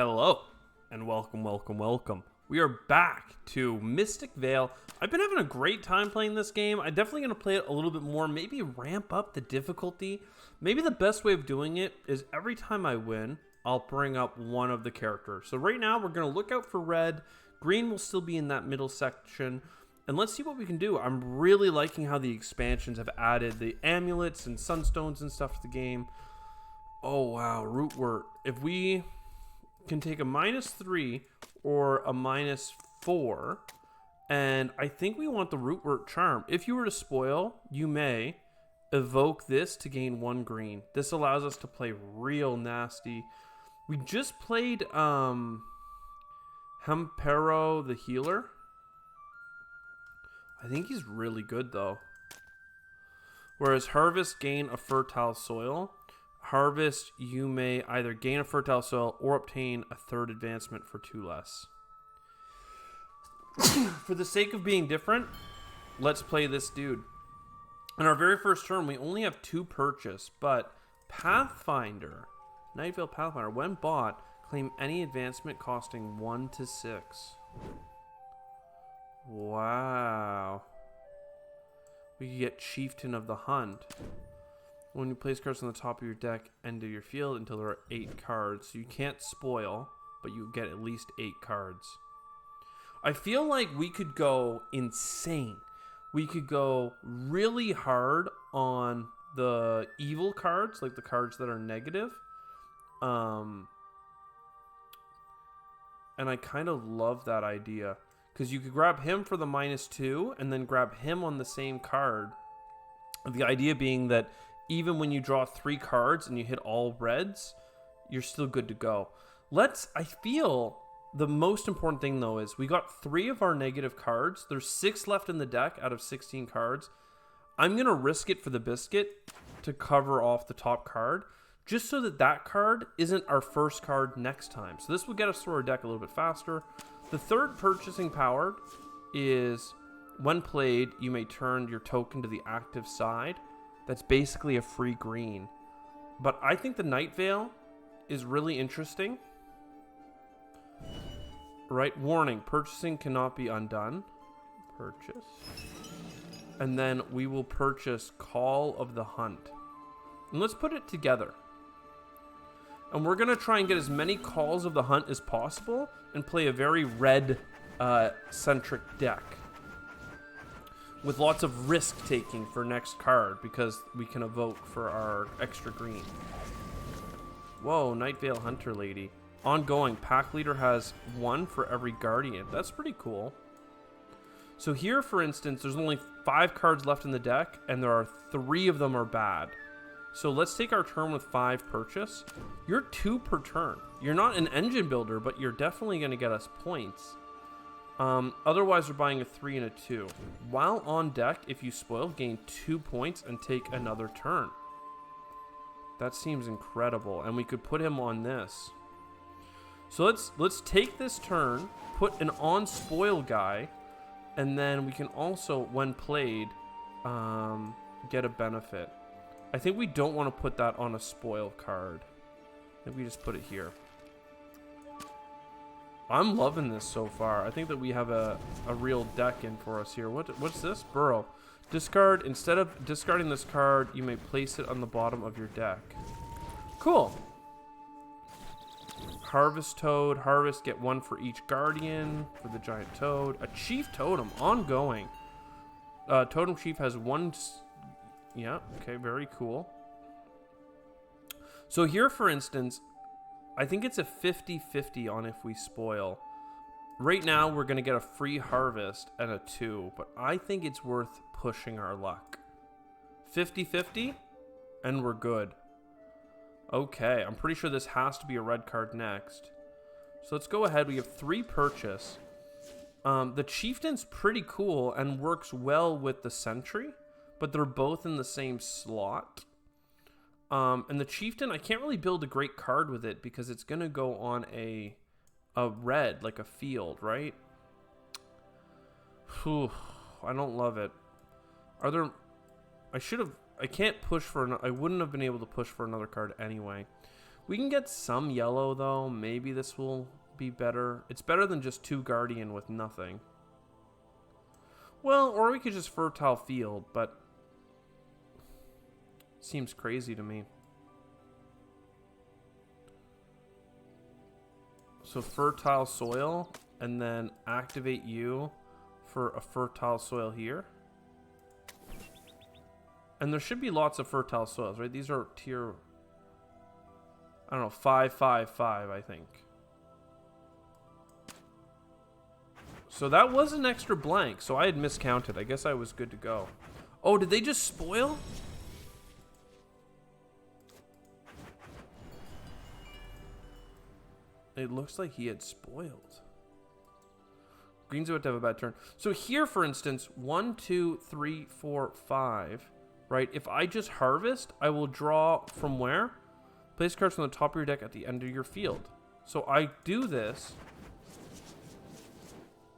Hello, and welcome. We are back to Mystic Vale. I've been having a great time playing this game. I'm definitely going to play it a little bit more, maybe ramp up the difficulty. Maybe the best way of doing it is every time I win, I'll bring up one of the characters. So right now, we're going to look out for red. Green will still be in that middle section. And let's see what we can do. I'm really liking how the expansions have added the amulets and sunstones and stuff to the game. Oh, wow. Rootwort. If we can take a -3 or a -4, and I think we want the Rootwort Charm. If you were to spoil, you may evoke this to gain 1 green. This allows us to play real nasty. We just played Hempero the Healer. I think he's really good though. Whereas Harvest, gain a fertile soil. Harvest, you may either gain a fertile soil or obtain a 3rd advancement for 2 less. For the sake of being different, let's play this dude. In our very first turn, we only have 2 purchase, but Pathfinder, Night Vale Pathfinder, when bought, claim any advancement costing 1 to 6. Wow. We could get Chieftain of the Hunt. When you place cards on the top of your deck, end of your field until there are 8 cards. So you can't spoil, but you get at least 8 cards. I feel like we could go insane. We could go really hard on the evil cards, like the cards that are negative. And I kind of love that idea. Because you could grab him for the -2 and then grab him on the same card. The idea being that even when you draw 3 cards and you hit all reds, you're still good to go. I feel the most important thing though is we got 3 of our negative cards. There's 6 left in the deck out of 16 cards. I'm going to risk it for the biscuit to cover off the top card, just so that that card isn't our first card next time. So this will get us through our deck a little bit faster. The 3rd purchasing power is, when played, you may turn your token to the active side. That's basically a free green. But I think the Night Vale is really interesting. Right, warning, purchasing cannot be undone. Purchase. And then we will purchase Call of the Hunt. And let's put it together. And we're going to try and get as many Calls of the Hunt as possible and play a very red-centric deck. With lots of risk-taking for next card because we can evoke for our extra green. Whoa, Night Vale Hunter Lady. Ongoing, pack leader has 1 for every guardian. That's pretty cool. So here, for instance, there's only 5 cards left in the deck, and there are 3 of them are bad. So let's take our turn with 5 purchase. You're 2 per turn. You're not an engine builder, but you're definitely going to get us points. Otherwise, we're buying a 3 and a 2. While on deck, if you spoil, gain 2 points and take another turn. That seems incredible, and we could put him on this. So let's take this turn, put an on spoil guy, and then we can also, when played, get a benefit. I think we don't want to put that on a spoil card. I think we just put it here. I'm loving this so far. I think that we have a real deck in for us here. What's this? Burrow. Discard. Instead of discarding this card, you may place it on the bottom of your deck. Cool. Harvest Toad. Harvest, get 1 for each guardian for the giant toad. A chief totem. Ongoing. Totem chief has 1... Yeah, okay, very cool. So here, for instance, I think it's a 50-50 on if we spoil. Right now, we're going to get a free harvest and a 2, but I think it's worth pushing our luck. 50-50, and we're good. Okay, I'm pretty sure this has to be a red card next. So let's go ahead. We have 3 purchase. The Chieftain's pretty cool and works well with the Sentry, but they're both in the same slot. And the Chieftain, I can't really build a great card with it because it's going to go on a red, like a field, right? Whew, I don't love it. Are there... I can't push for... I wouldn't have been able to push for another card anyway. We can get some yellow, though. Maybe this will be better. It's better than just 2 Guardian with nothing. Well, or we could just Fertile Field, but seems crazy to me. So Fertile Soil, and then activate you for a Fertile Soil here. And there should be lots of Fertile Soils, right? These are tier, I don't know, 5, 5, 5, I think. So that was an extra blank, so I had miscounted. I guess I was good to go. Oh, did they just spoil? It looks like he had spoiled. Green's about to have a bad turn. So here, for instance, 1, 2, 3, 4, 5, right? If I just harvest, I will draw from where? Place cards from the top of your deck at the end of your field. So I do this.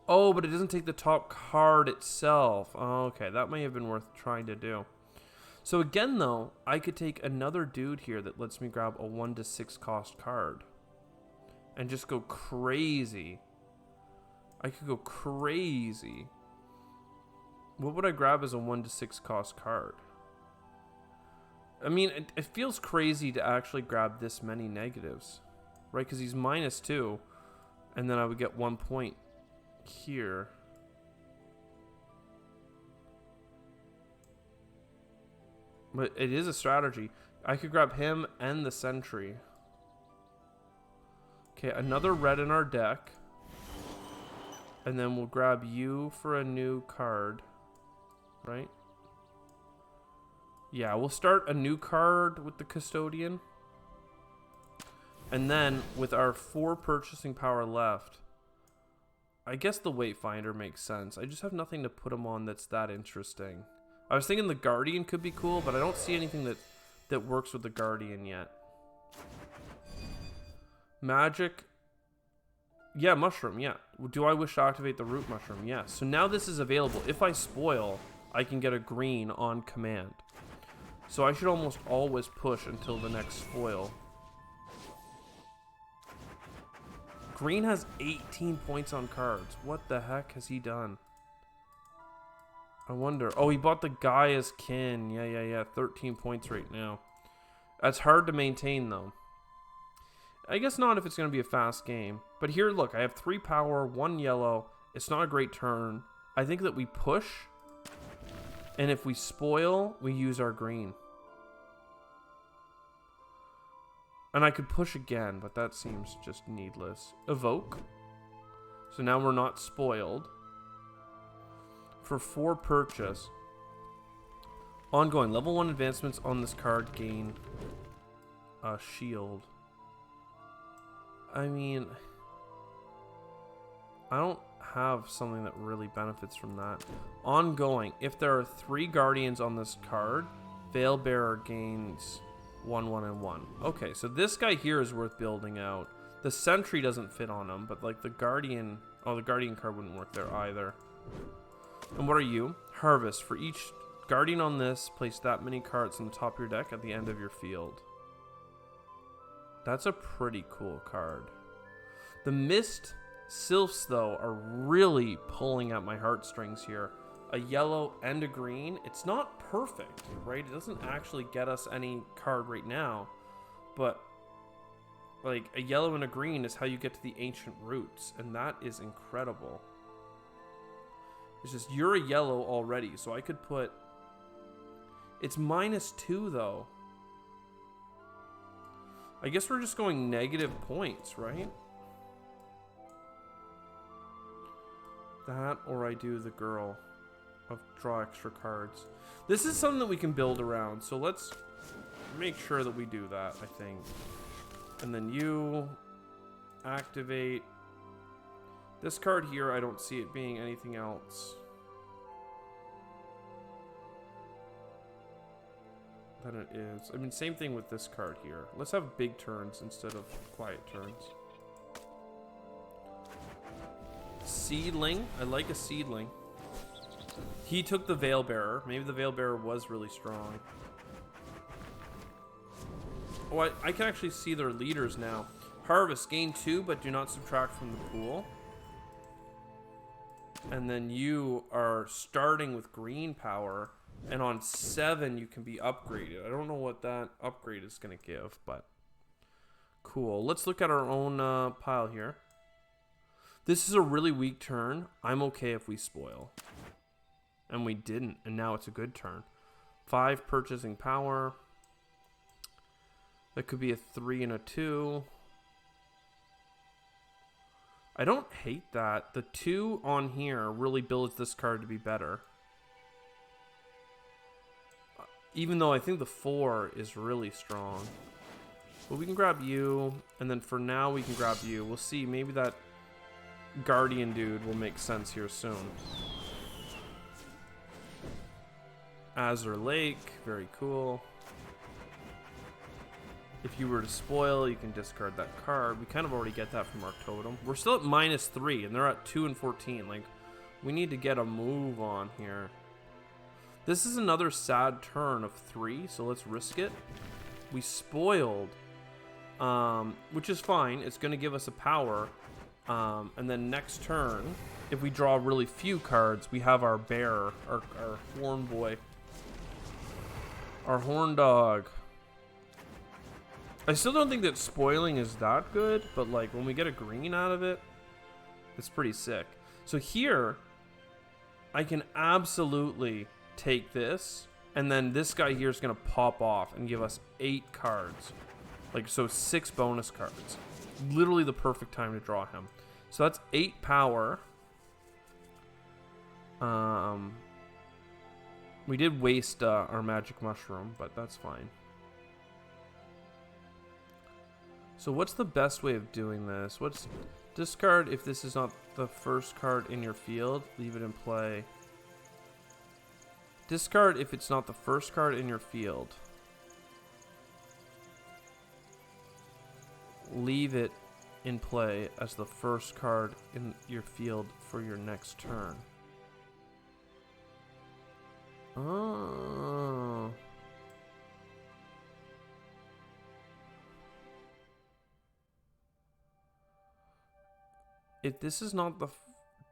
Oh, but it doesn't take the top card itself. Oh, okay, that may have been worth trying to do. So again, though, I could take another dude here that lets me grab a 1 to 6 cost card. And just go crazy. I could go crazy. What would I grab as a 1 to 6 cost card? I mean, it feels crazy to actually grab this many negatives. Right, because he's -2. And then I would get 1 point here. But it is a strategy. I could grab him and the sentry. Okay, another red in our deck. And then we'll grab you for a new card. Right? Yeah, we'll start a new card with the custodian. And then with our 4 purchasing power left, I guess the Wayfinder makes sense. I just have nothing to put him on that's that interesting. I was thinking the Guardian could be cool, but I don't see anything that works with the Guardian yet. Magic. Yeah, Mushroom, yeah. Do I wish to activate the Root Mushroom? Yes. So now this is available. If I spoil, I can get a green on command. So I should almost always push until the next spoil. Green has 18 points on cards. What the heck has he done? I wonder. Oh, he bought the Gaia's Kin. Yeah. 13 points right now. That's hard to maintain, though. I guess not if it's going to be a fast game. But here, look. I have 3 power, 1 yellow. It's not a great turn. I think that we push. And if we spoil, we use our green. And I could push again, but that seems just needless. Evoke. So now we're not spoiled. For 4 purchase. Ongoing. Level 1 advancements on this card gain a shield. I mean, I don't have something that really benefits from that. Ongoing. If there are 3 guardians on this card, Veilbearer gains 1, 1, and 1. Okay, so this guy here is worth building out. The sentry doesn't fit on him, but like the guardian... Oh, the guardian card wouldn't work there either. And what are you? Harvest. For each guardian on this, place that many cards on the top of your deck at the end of your field. That's a pretty cool card. The Mist Sylphs, though, are really pulling at my heartstrings here. A yellow and a green. It's not perfect, right? It doesn't actually get us any card right now, but like a yellow and a green is how you get to the ancient roots, and that is incredible. It's just you're a yellow already, so I could put... It's -2 though. I guess we're just going negative points, right? That, or I do the girl. Of draw extra cards. This is something that we can build around, so let's make sure that we do that, I think. And then you activate this card here. I don't see it being anything else than it is. I mean, same thing with this card here. Let's have big turns instead of quiet turns. Seedling. I like a seedling. He took the Veilbearer. Maybe the Veilbearer was really strong. Oh, I can actually see their leaders now. Harvest, gain 2, but do not subtract from the pool. And then you are starting with green power. And on 7, you can be upgraded. I don't know what that upgrade is going to give, but cool. Let's look at our own pile here. This is a really weak turn. I'm okay if we spoil. And we didn't, and now it's a good turn. 5 purchasing power. That could be a 3 and a 2. I don't hate that. The 2 on here really builds this card to be better. Even though I think the 4 is really strong. But we can grab you, and then for now we can grab you. We'll see, maybe that Guardian dude will make sense here soon. Azure Lake, very cool. If you were to spoil, you can discard that card. We kind of already get that from our totem. We're still at -3, and they're at 2 and 14. Like, we need to get a move on here. This is another sad turn of 3, so let's risk it. We spoiled, which is fine. It's going to give us a power. And then next turn, if we draw really few cards, we have our bear, our horn boy, our horn dog. I still don't think that spoiling is that good, but like when we get a green out of it, it's pretty sick. So here, I can absolutely take this, and then this guy here is going to pop off and give us 8 cards. Like, so 6 bonus cards. Literally the perfect time to draw him. So that's 8 power. We did waste our magic mushroom, but that's fine. So what's the best way of doing this? What's discard if this is not the first card in your field, leave it in play. Discard if it's not the first card in your field. Leave it in play as the first card in your field for your next turn. Oh. If this is not the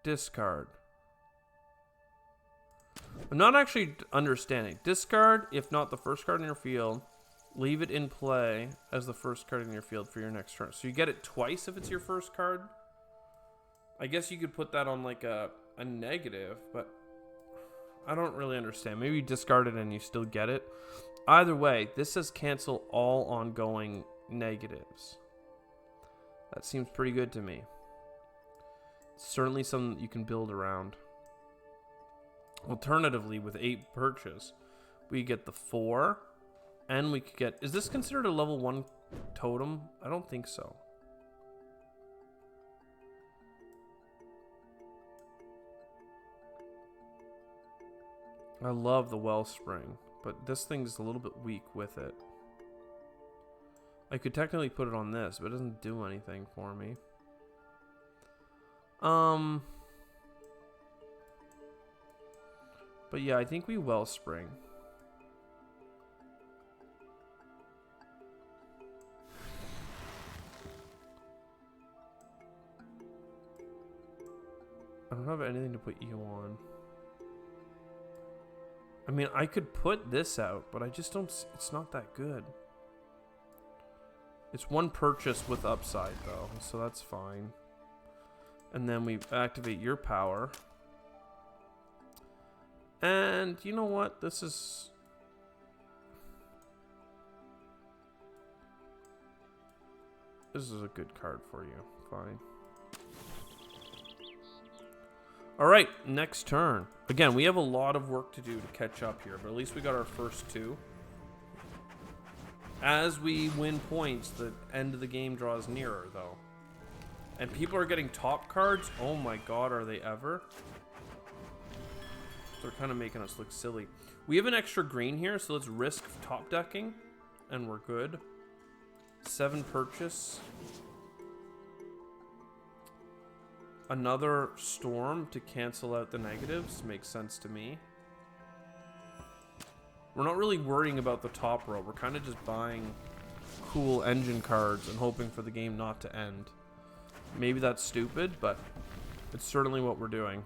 discard. I'm not actually understanding. Discard if not the first card in your field. Leave it in play as the first card in your field for your next turn. So you get it twice if it's your first card. I guess you could put that on like a negative, but I don't really understand. Maybe you discard it and you still get it. Either way, this says cancel all ongoing negatives. That seems pretty good to me. Certainly something that you can build around. Alternatively, with 8 purchase, we get the 4, and we could get... Is this considered a level 1 totem? I don't think so. I love the Wellspring, but this thing's a little bit weak with it. I could technically put it on this, but it doesn't do anything for me. But yeah, I think we Wellspring. I don't have anything to put you on. I mean, I could put this out, but I just don't... It's not that good. It's 1 purchase with upside, though, so that's fine. And then we activate your power. And you know what? This is... This is a good card for you. Fine. Alright, next turn. Again, we have a lot of work to do to catch up here, but at least we got our first 2. As we win points, the end of the game draws nearer, though. And people are getting top cards. Oh my god, are they ever? They're kind of making us look silly. We have an extra green here, so let's risk top decking. And we're good. 7 purchase. Another storm to cancel out the negatives. Makes sense to me. We're not really worrying about the top row. We're kind of just buying cool engine cards and hoping for the game not to end. Maybe that's stupid, but it's certainly what we're doing.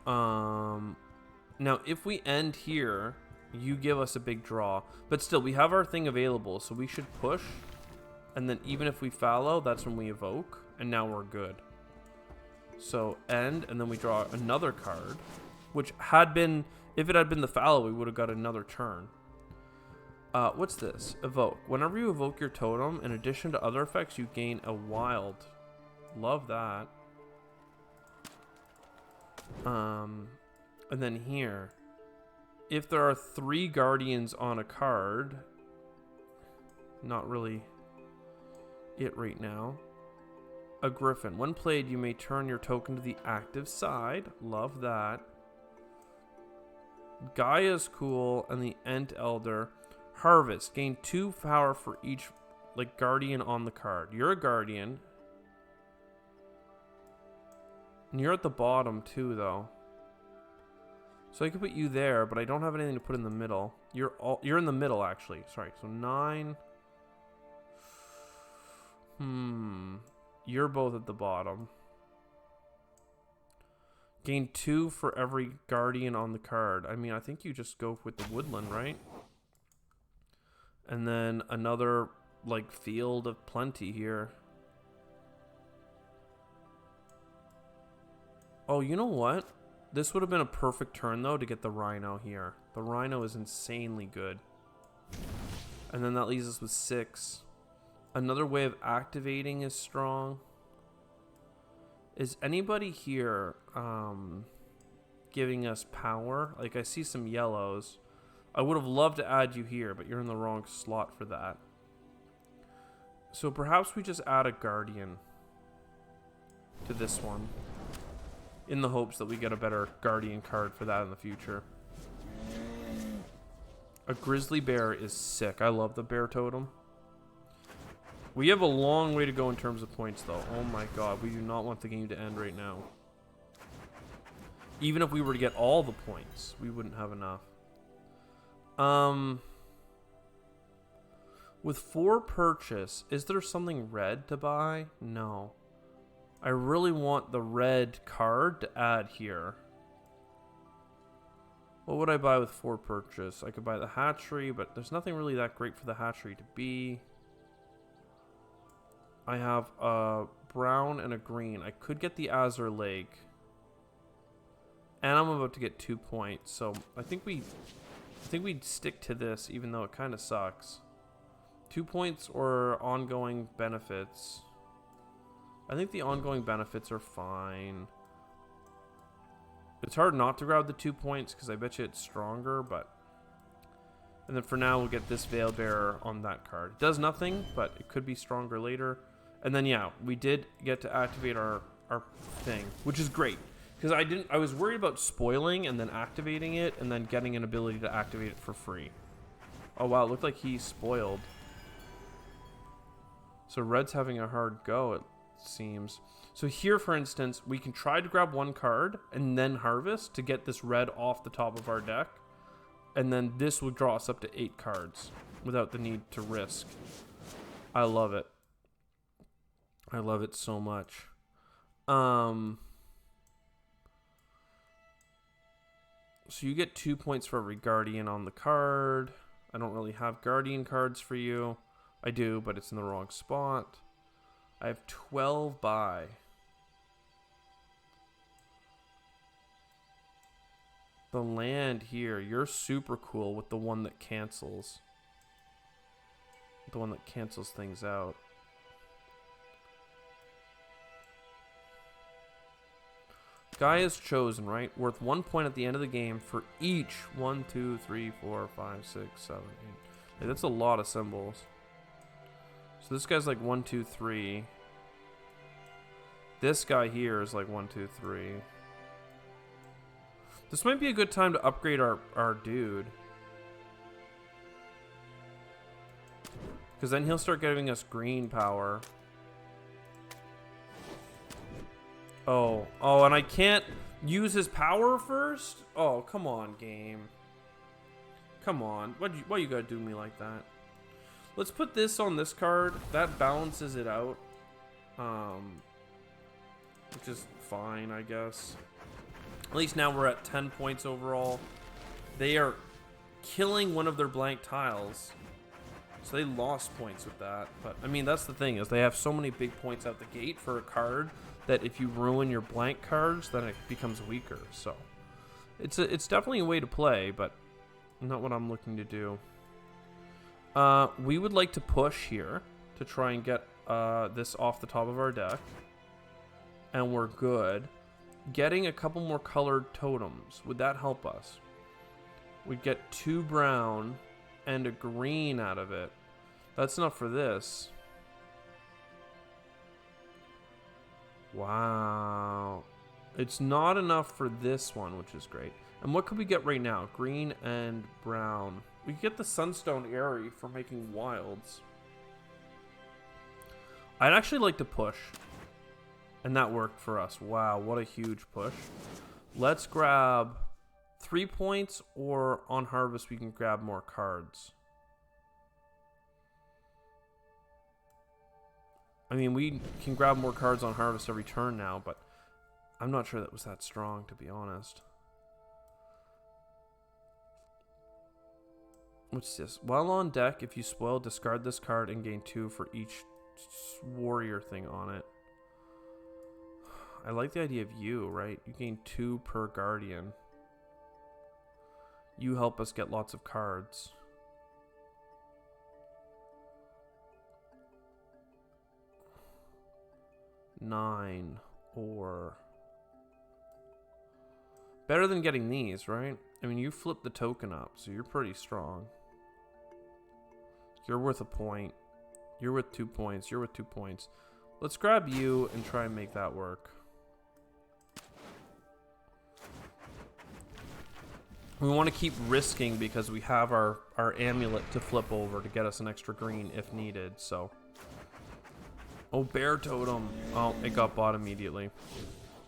Now, if we end here, you give us a big draw. But still, we have our thing available, so we should push. And then even if we fallow, that's when we evoke. And now we're good. So, end, and then we draw another card. Which had been, if it had been the fallow, we would have got another turn. What's this? Evoke. Whenever you evoke your totem, in addition to other effects, you gain a wild. Love that. And then here, if there are 3 guardians on a card, not really it right now. A griffin. When played, you may turn your token to the active side. Love that. Gaia's cool, and the Ent Elder. Harvest. Gain 2 power for each guardian on the card. You're a guardian. And you're at the bottom too, though. So I could put you there, but I don't have anything to put in the middle. You're in the middle, actually. Sorry. So 9. You're both at the bottom. Gain 2 for every guardian on the card. I mean, I think you just go with the woodland, right? And then another, field of plenty here. Oh, you know what? This would have been a perfect turn, though, to get the rhino here. The rhino is insanely good. And then that leaves us with 6. Another way of activating is strong. Is anybody here giving us power? I see some yellows. I would have loved to add you here, but you're in the wrong slot for that. So perhaps we just add a guardian to this one, in the hopes that we get a better guardian card for that in the future. A grizzly bear is sick. I love the bear totem. We have a long way to go in terms of points, though. Oh my god, we do not want the game to end right now. Even if we were to get all the points, we wouldn't have enough. With 4 purchase, is there something red to buy? No. I really want the red card to add here. What would I buy with 4 purchase? I could buy the hatchery, but there's nothing really that great for the hatchery to be. I have a brown and a green. I could get the Azure Lake. And I'm about to get 2 points, so I think we'd stick to this, even though it kind of sucks. 2 points or ongoing benefits. I think the ongoing benefits are fine. It's hard not to grab the 2 points because I bet you it's stronger, but... And then for now, we'll get this Veil Bearer on that card. It does nothing, but it could be stronger later. And then, yeah, we did get to activate our thing, which is great. Because I was worried about spoiling and then activating it and then getting an ability to activate it for free. Oh, wow, it looked like he spoiled. So Red's having a hard go, it seems. So here, for instance, we can try to grab 1 card and then harvest to get this red off the top of our deck. And then this will draw us up to 8 cards without the need to risk. I love it. I love it so much. So you get 2 points for every guardian on the card. I don't really have guardian cards for you. I do, but it's in the wrong spot. I have 12 buy. The land here, you're super cool with the one that cancels. The one that cancels things out. Guy is chosen, right? Worth 1 point at the end of the game for each 1, 2, 3, 4, 5, 6, 7, 8. Hey, that's a lot of symbols. So this guy's like 1, 2, 3. This guy here is like 1, 2, 3. This might be a good time to upgrade our dude. Because then he'll start giving us green power. Oh, and I can't use his power first? Oh, come on, game. Come on. Why you gotta do me like that? Let's put this on this card. That balances it out. Which is fine, I guess. At least now we're at 10 points overall. They are killing one of their blank tiles. So they lost points with that. But, I mean, that's the thing, is they have so many big points out the gate for a card that if you ruin your blank cards, then it becomes weaker. So, it's definitely a way to play, but not what I'm looking to do. We would like to push here to try and get this off the top of our deck. And we're good. Getting a couple more colored totems. Would that help us? We'd get 2 brown and a green out of it. That's enough for this. Wow. It's not enough for this one, which is great. And what could we get right now? Green and brown. We could get the Sunstone Aerie for making wilds. I'd actually like to push. And that worked for us. Wow, what a huge push. Let's grab 3 points, or on harvest we can grab more cards. I mean, we can grab more cards on harvest every turn now, but I'm not sure that was that strong, to be honest. What's this? While on deck, if you spoil, discard this card and gain 2 for each warrior thing on it. I like the idea of you, right? You gain 2 per guardian. You help us get lots of cards. Nine, or better than getting these, right? I mean, you flip the token up, so you're pretty strong. You're worth a point. You're worth 2 points. You're worth 2 points. Let's grab you and try and make that work. We want to keep risking because we have our amulet to flip over to get us an extra green if needed, so. Oh, bear totem. Oh, it got bought immediately.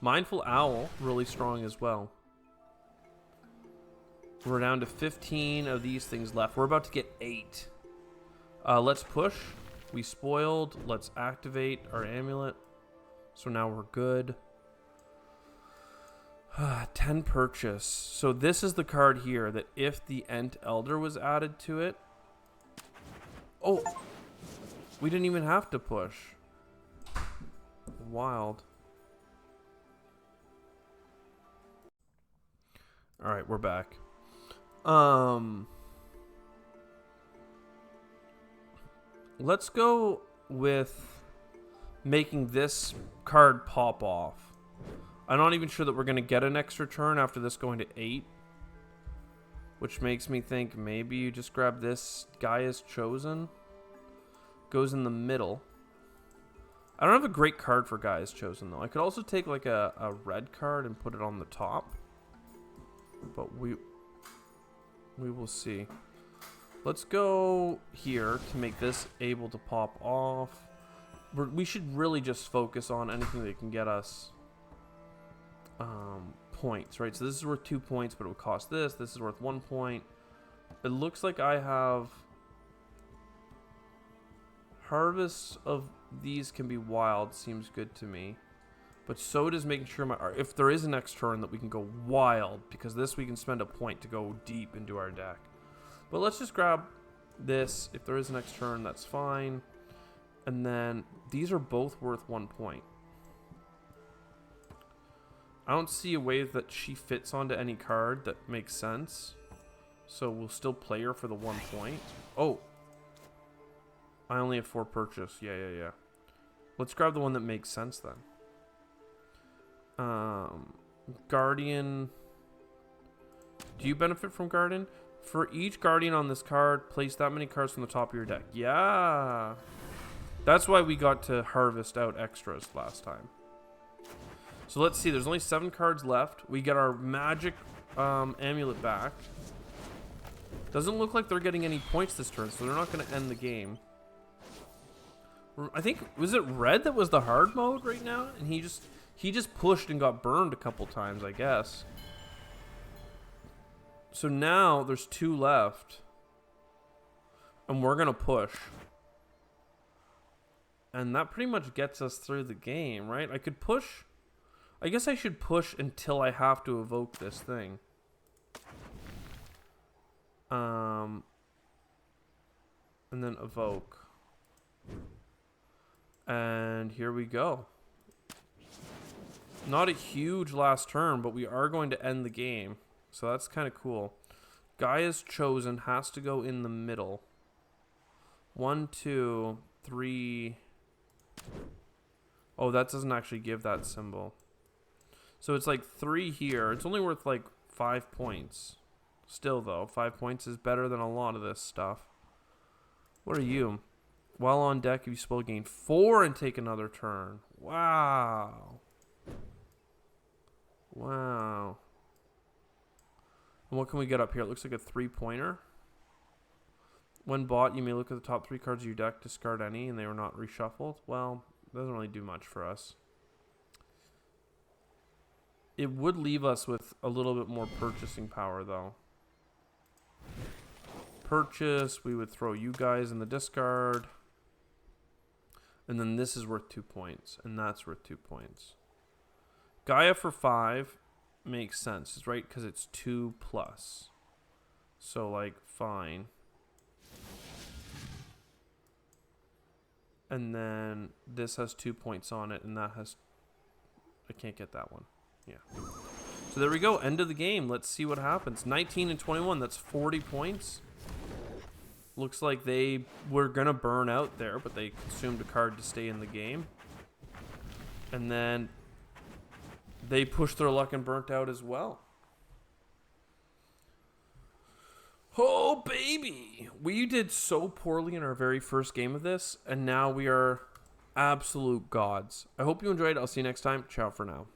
Mindful owl, really strong as well. We're down to 15 of these things left. We're about to get 8. Let's push. We spoiled. Let's activate our amulet. So now we're good. 10 purchase. So this is the card here that if the Ent Elder was added to it. Oh, we didn't even have to push. Wild. All right, we're back. Let's go with making this card pop off. I'm not even sure that we're going to get an extra turn after this going to 8. Which makes me think maybe you just grab this guy as chosen. Goes in the middle. I don't have a great card for guys chosen though. I could also take like a red card and put it on the top. But we will see. Let's go here to make this able to pop off. We should really just focus on anything that can get us points, right? So this is worth 2 points, but it would cost this. This is worth 1 point. It looks like I have harvests of these can be wild. Seems good to me. But so does making sure if there is a next turn that we can go wild, because this we can spend a point to go deep into our deck. But let's just grab this. If there is a next turn, that's fine. And then these are both worth 1 point. I don't see a way that she fits onto any card that makes sense. So we'll still play her for the 1 point. Oh. I only have 4 purchase. Yeah. Let's grab the one that makes sense then. Guardian. Do you benefit from Guardian? For each Guardian on this card, place that many cards from the top of your deck. Yeah. That's why we got to harvest out extras last time. So let's see. There's only 7 cards left. We get our magic amulet back. Doesn't look like they're getting any points this turn, so they're not going to end the game. I think, was it red that was the hard mode right now? And he just pushed and got burned a couple times, I guess. So now there's 2 left. And we're going to push. And that pretty much gets us through the game, right? I could push. I guess I should push until I have to evoke this thing. And then evoke. And here we go. Not a huge last turn, but we are going to end the game. So that's kind of cool. Gaia's chosen has to go in the middle. 1, 2, 3. Oh, that doesn't actually give that symbol. So it's like 3 here. It's only worth like 5 points. Still though, 5 points is better than a lot of this stuff. What are you? While on deck, if you spell, gain 4 and take another turn. Wow. Wow. And what can we get up here? It looks like a 3-pointer. When bought, you may look at the top 3 cards of your deck, discard any, and they were not reshuffled. Well, it doesn't really do much for us. It would leave us with a little bit more purchasing power, though. Purchase, we would throw you guys in the discard. And then this is worth 2 points, and that's worth 2 points. Gaia for 5 makes sense, right? Because it's 2+. So, like, fine. And then this has 2 points on it, and that has... I can't get that one. Yeah. So there we go. End of the game. Let's see what happens. 19 and 21. That's 40 points. Looks like they were going to burn out there, but they consumed a card to stay in the game. And then they pushed their luck and burnt out as well. Oh, baby. We did so poorly in our very first game of this, and now we are absolute gods. I hope you enjoyed. I'll see you next time. Ciao for now.